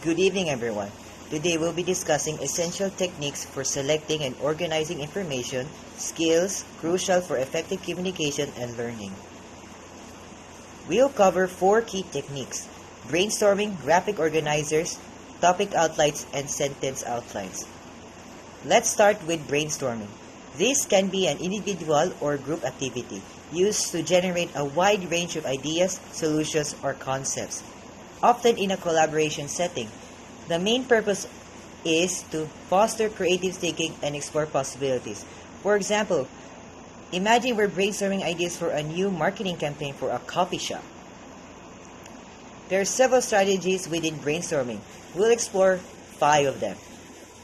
Good evening, everyone. Today we'll be discussing essential techniques for selecting and organizing information, skills crucial for effective communication and learning. We'll cover four key techniques: brainstorming, graphic organizers, topic outlines, and sentence outlines. Let's start with brainstorming. This can be an individual or group activity used to generate a wide range of ideas, solutions, or concepts, often in a collaboration setting. The main purpose is to foster creative thinking and explore possibilities. For example, imagine we're brainstorming ideas for a new marketing campaign for a coffee shop. There are several strategies within brainstorming. We'll explore 5 of them: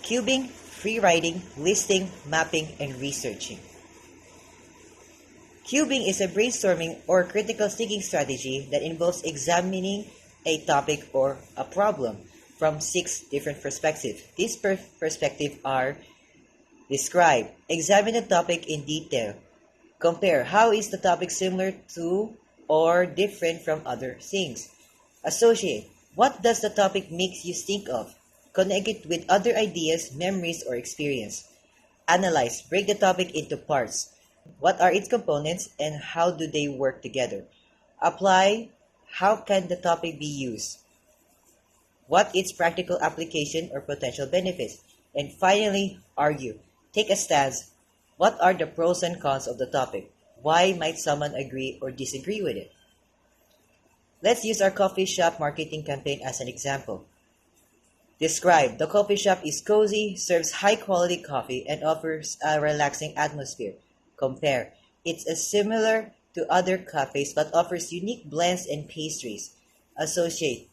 cubing, free writing, listing, mapping, and researching. Cubing is a brainstorming or critical thinking strategy that involves examining a topic or a problem from 6 different perspectives. These perspectives are: describe, examine the topic in detail; compare, how is the topic similar to or different from other things; associate, what does the topic make you think of; connect it with other ideas, memories, or experience; analyze, break the topic into parts. What are its components and how do they work together? Apply, how can the topic be used? What its practical application or potential benefits? And finally, argue, take a stance. What are the pros and cons of the topic? Why might someone agree or disagree with it? Let's use our coffee shop marketing campaign as an example. Describe, the coffee shop is cozy, serves high quality coffee, and offers a relaxing atmosphere. Compare, it's similar to other cafes but offers unique blends and pastries. Associate,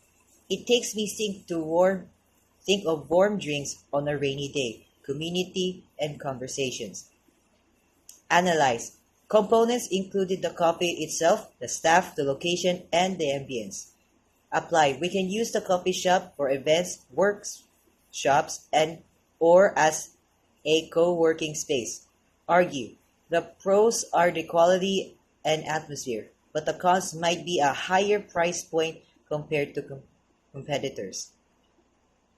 it takes me think of warm drinks on a rainy day, community, and conversations. Analyze, components included the coffee itself, the staff, the location, and the ambience. Apply, we can use the coffee shop for events, workshops, and or as a co-working space. Argue, the pros are the quality and atmosphere, but the cons might be a higher price point compared to competitors.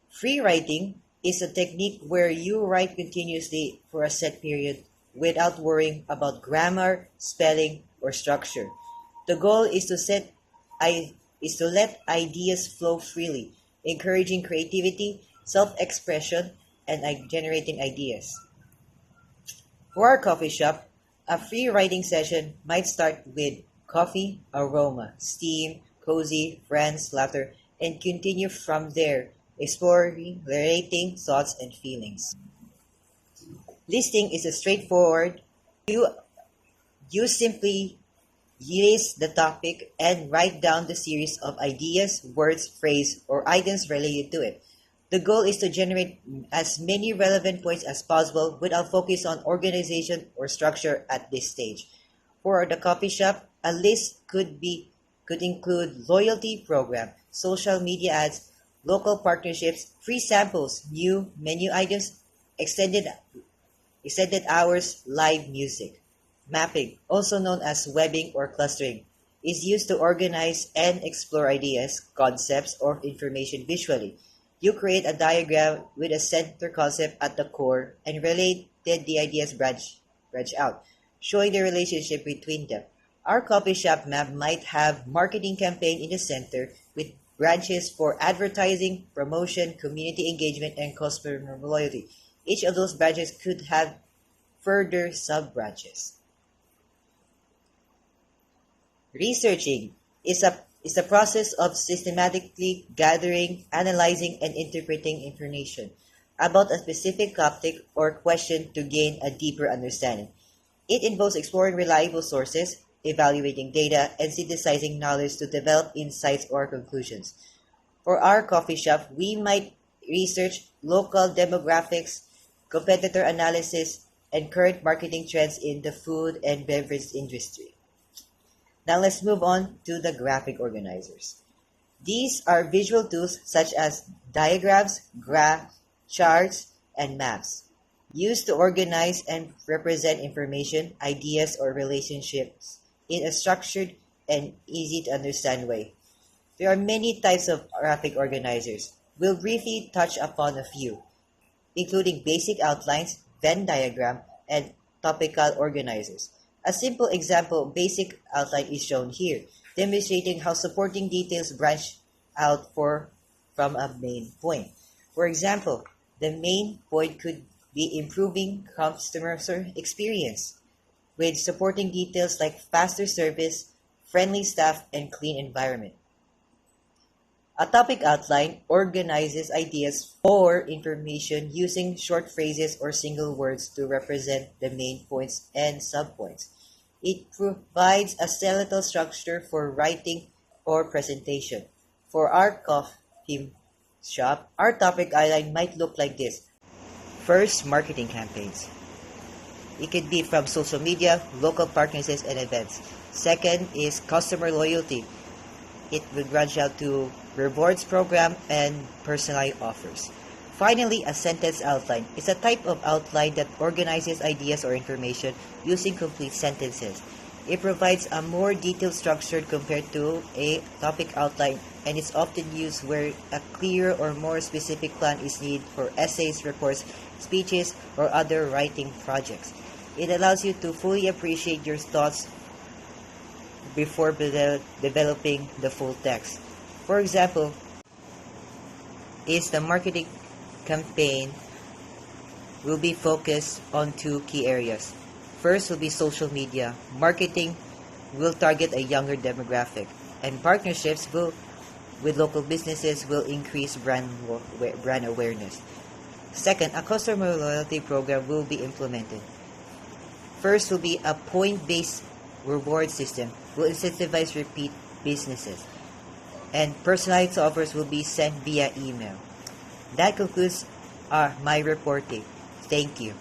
Free writing is a technique where you write continuously for a set period without worrying about grammar, spelling, or structure. The goal is to let ideas flow freely, encouraging creativity, self-expression, and generating ideas. For our coffee shop, a free writing session might start with coffee, aroma, steam, cozy, friends, laughter, and continue from there, exploring, relating thoughts and feelings. Listing is a straightforward. You simply list the topic and write down the series of ideas, words, phrase, or items related to it. The goal is to generate as many relevant points as possible without focus on organization or structure at this stage. For the coffee shop, a list could include loyalty program, social media ads, local partnerships, free samples, new menu items, extended hours, live music. Mapping, also known as webbing or clustering, is used to organize and explore ideas, concepts, or information visually. You create a diagram with a center concept at the core and related the ideas branch out, showing the relationship between them. Our coffee shop map might have marketing campaign in the center with branches for advertising, promotion, community engagement, and customer loyalty. Each of those branches could have further sub-branches. Researching is a process of systematically gathering, analyzing, and interpreting information about a specific topic or question to gain a deeper understanding. It involves exploring reliable sources, evaluating data, and synthesizing knowledge to develop insights or conclusions. For our coffee shop, we might research local demographics, competitor analysis, and current marketing trends in the food and beverage industry. Now let's move on to the graphic organizers. These are visual tools such as diagrams, graphs, charts, and maps, used to organize and represent information, ideas, or relationships in a structured and easy to understand way. There are many types of graphic organizers. We'll briefly touch upon a few, including basic outlines, Venn diagram, and topical organizers. A simple example basic outline is shown here, demonstrating how supporting details branch out from a main point. For example, the main point could be improving customer experience, with supporting details like faster service, friendly staff, and clean environment. A topic outline organizes ideas or information using short phrases or single words to represent the main points and subpoints. It provides a skeletal structure for writing or presentation. For our coffee shop, our topic outline might look like this. First, marketing campaigns. It could be from social media, local partnerships, and events. Second is customer loyalty. It will branch out to rewards program and personalized offers. Finally, a sentence outline is a type of outline that organizes ideas or information using complete sentences. It provides a more detailed structure compared to a topic outline and is often used where a clearer or more specific plan is needed for essays, reports, speeches, or other writing projects. It allows you to fully appreciate your thoughts before developing the full text. For example, is the marketing campaign will be focused on two key areas. First will be social media. Marketing will target a younger demographic, and partnerships with local businesses will increase brand awareness. Second, a customer loyalty program will be implemented. First will be a point-based reward system will incentivize repeat businesses, and personalized offers will be sent via email. That concludes my reporting. Thank you.